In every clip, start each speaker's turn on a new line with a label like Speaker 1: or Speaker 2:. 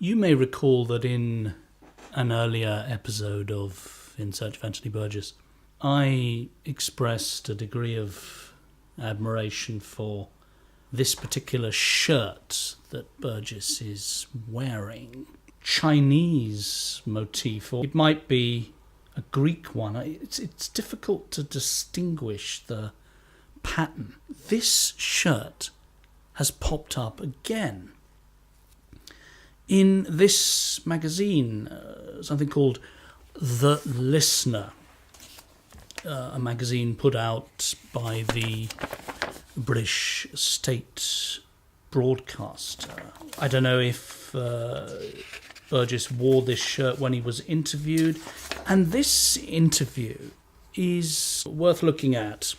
Speaker 1: You may recall that in an earlier episode of In Search of Anthony Burgess, I expressed a degree of admiration for this particular shirt that Burgess is wearing. Chinese motif, or it might be a Greek one. It's difficult to distinguish the pattern. This shirt has popped up again in this magazine, something called The Listener, a magazine put out by the British state broadcaster. I don't know if Burgess wore this shirt when he was interviewed, and this interview is worth looking at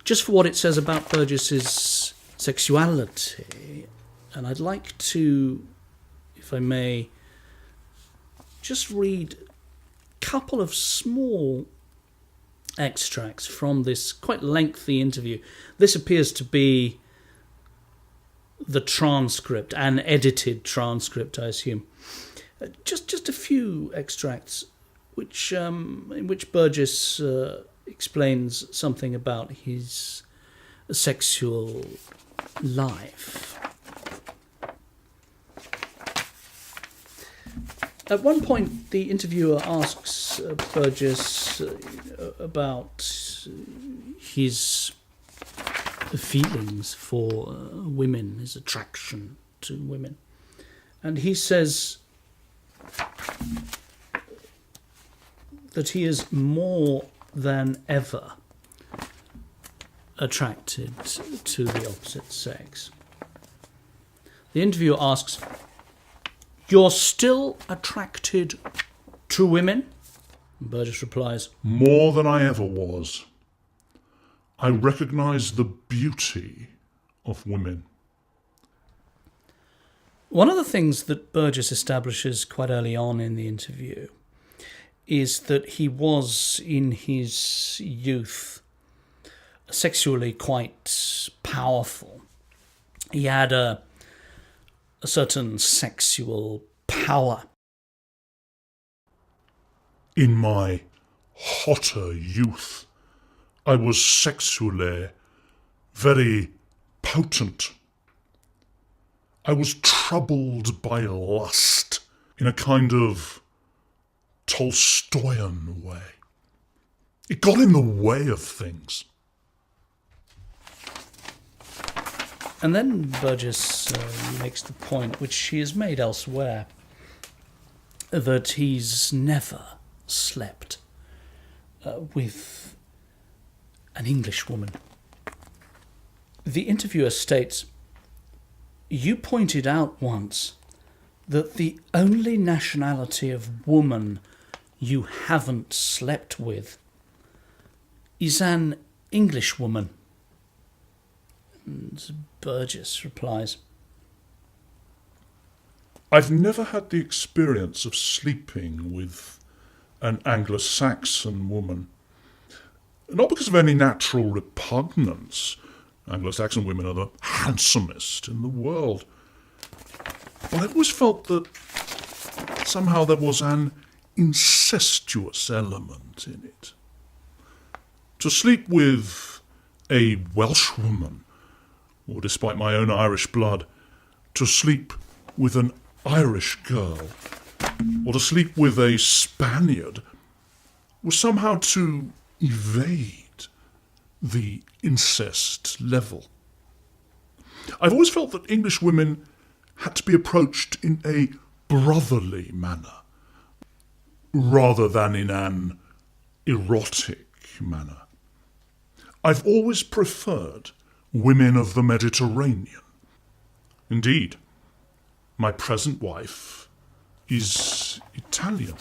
Speaker 1: just for what it says about Burgess's sexuality. And I'd like to, if I may, just read a couple of small extracts from this quite lengthy interview. This appears to be the transcript, an edited transcript, I assume. Just a few extracts in which Burgess explains something about his sexual life. At one point, the interviewer asks Burgess about his feelings for women, his attraction to women. And he says that he is more than ever attracted to the opposite sex. The interviewer asks, "You're still attracted to women?" Burgess replies,
Speaker 2: "More than I ever was. I recognise the beauty of women."
Speaker 1: One of the things that Burgess establishes quite early on in the interview is that he was, in his youth, sexually quite powerful. He had a certain sexual power.
Speaker 2: In my hotter youth, I was sexually very potent. I was troubled by lust in a kind of Tolstoyan way. It got in the way of things.
Speaker 1: And then Burgess makes the point, which he has made elsewhere, that he's never slept with an English woman. The interviewer states, "You pointed out once that the only nationality of woman you haven't slept with is an English woman." And Burgess replies,
Speaker 2: "I've never had the experience of sleeping with an Anglo-Saxon woman. Not because of any natural repugnance. Anglo-Saxon women are the handsomest in the world. But I always felt that somehow there was an incestuous element in it. To sleep with a Welsh woman, or despite my own Irish blood, to sleep with an Irish girl, or to sleep with a Spaniard, was somehow to evade the incest level. I've always felt that English women had to be approached in a brotherly manner, rather than in an erotic manner. I've always preferred women of the Mediterranean. Indeed, my present wife is Italian.